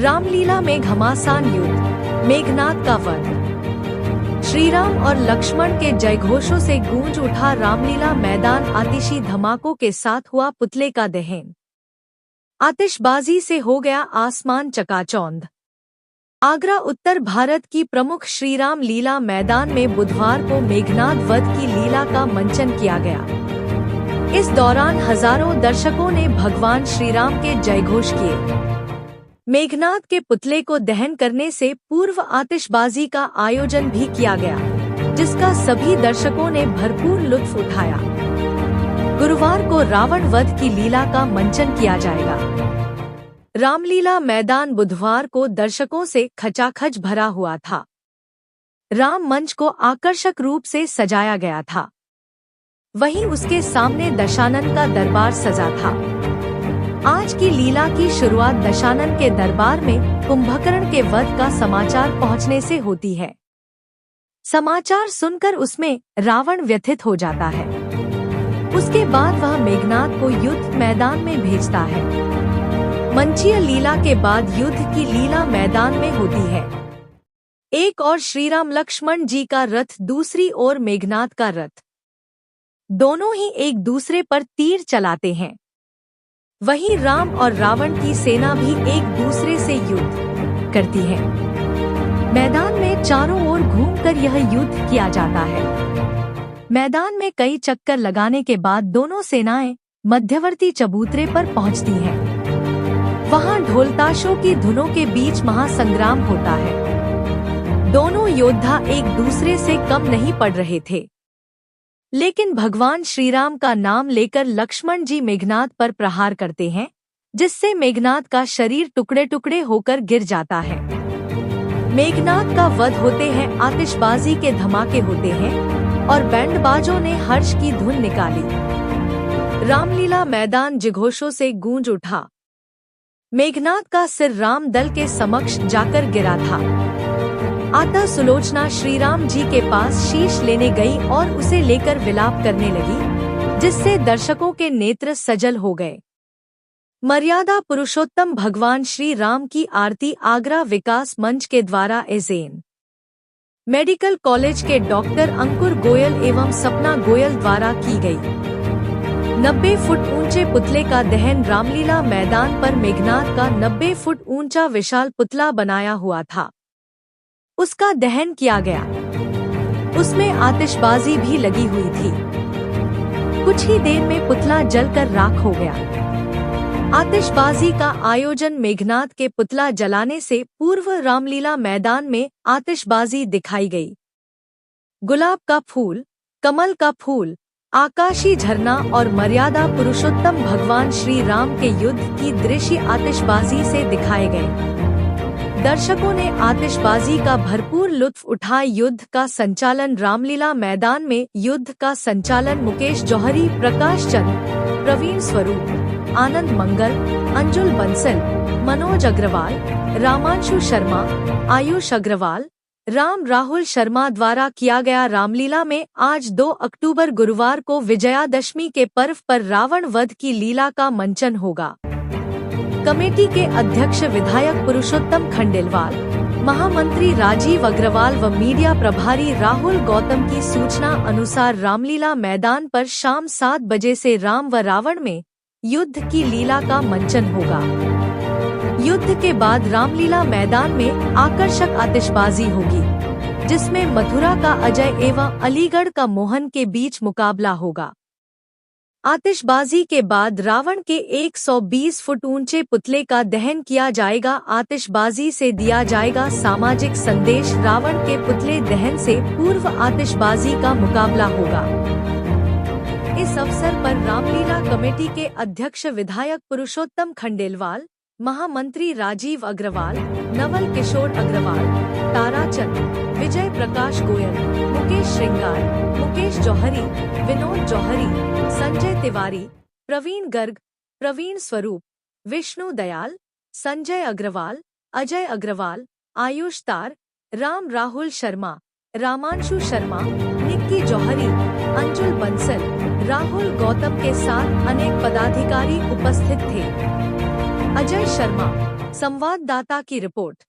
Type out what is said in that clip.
रामलीला में घमासान युद्ध, मेघनाद का वध। श्रीराम और लक्ष्मण के जयघोषों से गूंज उठा रामलीला मैदान। आतिशी धमाकों के साथ हुआ पुतले का दहन। आतिशबाजी से हो गया आसमान चकाचौंध। आगरा उत्तर भारत की प्रमुख श्रीराम लीला मैदान में बुधवार को मेघनाद वध की लीला का मंचन किया गया। इस दौरान हजारों दर्शकों ने भगवान श्रीराम के जयघोष किए। मेघनाद के पुतले को दहन करने से पूर्व आतिशबाजी का आयोजन भी किया गया, जिसका सभी दर्शकों ने भरपूर लुत्फ उठाया। गुरुवार को रावण वध की लीला का मंचन किया जाएगा। रामलीला मैदान बुधवार को दर्शकों से खचाखच भरा हुआ था। राम मंच को आकर्षक रूप से सजाया गया था। वहीं उसके सामने दशानन का दरबार सजा था। आज की लीला की शुरुआत दशानन के दरबार में कुंभकर्ण के वध का समाचार पहुंचने से होती है। समाचार सुनकर उसमें रावण व्यथित हो जाता है। उसके बाद वह मेघनाद को युद्ध मैदान में भेजता है। मंचीय लीला के बाद युद्ध की लीला मैदान में होती है। एक और श्रीराम लक्ष्मण जी का रथ, दूसरी ओर मेघनाद का रथ। दोनों ही एक दूसरे पर तीर चलाते हैं। वहीं राम और रावण की सेना भी एक दूसरे से युद्ध करती है। मैदान में चारों ओर घूमकर यह युद्ध किया जाता है। मैदान में कई चक्कर लगाने के बाद दोनों सेनाएं मध्यवर्ती चबूतरे पर पहुंचती हैं। वहां ढोलताशों की धुनों के बीच महासंग्राम होता है। दोनों योद्धा एक दूसरे से कम नहीं पड़ रहे थे, लेकिन भगवान श्रीराम का नाम लेकर लक्ष्मण जी मेघनाद पर प्रहार करते हैं, जिससे मेघनाद का शरीर टुकड़े टुकड़े होकर गिर जाता है। मेघनाद का वध होते हैं, आतिशबाजी के धमाके होते हैं और बैंडबाजों ने हर्ष की धुन निकाली। रामलीला मैदान जयघोषों से गूंज उठा। मेघनाद का सिर राम दल के समक्ष जाकर गिरा था। अतः सुलोचना श्रीराम जी के पास शीश लेने गई और उसे लेकर विलाप करने लगी, जिससे दर्शकों के नेत्र सजल हो गए। मर्यादा पुरुषोत्तम भगवान श्री राम की आरती आगरा विकास मंच के द्वारा एजेन मेडिकल कॉलेज के डॉक्टर अंकुर गोयल एवं सपना गोयल द्वारा की गई। 90 फुट ऊंचे पुतले का दहन। रामलीला मैदान पर मेघनाद का 90 फुट ऊंचा विशाल पुतला बनाया हुआ था। उसका दहन किया गया। उसमें आतिशबाजी भी लगी हुई थी। कुछ ही देर में पुतला जलकर राख हो गया। आतिशबाजी का आयोजन मेघनाद के पुतला जलाने से पूर्व रामलीला मैदान में आतिशबाजी दिखाई गई। गुलाब का फूल, कमल का फूल, आकाशी झरना और मर्यादा पुरुषोत्तम भगवान श्री राम के युद्ध की दृश्य आतिशबाजी से दिखाए गए। दर्शकों ने आतिशबाजी का भरपूर लुत्फ उठाया। युद्ध का संचालन रामलीला मैदान में युद्ध का संचालन मुकेश जौहरी, प्रकाश चंद, प्रवीण स्वरूप, आनंद मंगल, अंजुल बंसल, मनोज अग्रवाल, रामांशु शर्मा, आयुष अग्रवाल, राम राहुल शर्मा द्वारा किया गया। रामलीला में आज 2 अक्टूबर गुरुवार को विजयादशमी के पर्व पर रावण वध की लीला का मंचन होगा। कमेटी के अध्यक्ष विधायक पुरुषोत्तम खंडेलवाल, महामंत्री राजीव अग्रवाल व मीडिया प्रभारी राहुल गौतम की सूचना अनुसार रामलीला मैदान पर शाम 7 बजे से राम व रावण में युद्ध की लीला का मंचन होगा। युद्ध के बाद रामलीला मैदान में आकर्षक आतिशबाजी होगी, जिसमें मथुरा का अजय एवं अलीगढ़ का मोहन के बीच मुकाबला होगा। आतिशबाजी के बाद रावण के 120 फुट ऊंचे पुतले का दहन किया जाएगा। आतिशबाजी से दिया जाएगा सामाजिक संदेश। रावण के पुतले दहन से पूर्व आतिशबाजी का मुकाबला होगा। इस अवसर पर रामलीला कमेटी के अध्यक्ष विधायक पुरुषोत्तम खंडेलवाल, महामंत्री राजीव अग्रवाल, नवल किशोर अग्रवाल, ताराचंद, विजय प्रकाश गोयल, मुकेश श्रृंगार, मुकेश जौहरी, विनोद जौहरी, संजय तिवारी, प्रवीण गर्ग, प्रवीण स्वरूप, विष्णु दयाल, संजय अग्रवाल, अजय अग्रवाल, आयुष तार, राम राहुल शर्मा, रामांशु शर्मा, निक्की जौहरी, अंजुल बंसल, राहुल गौतम के साथ अनेक पदाधिकारी उपस्थित थे। अजय शर्मा, संवाददाता की रिपोर्ट।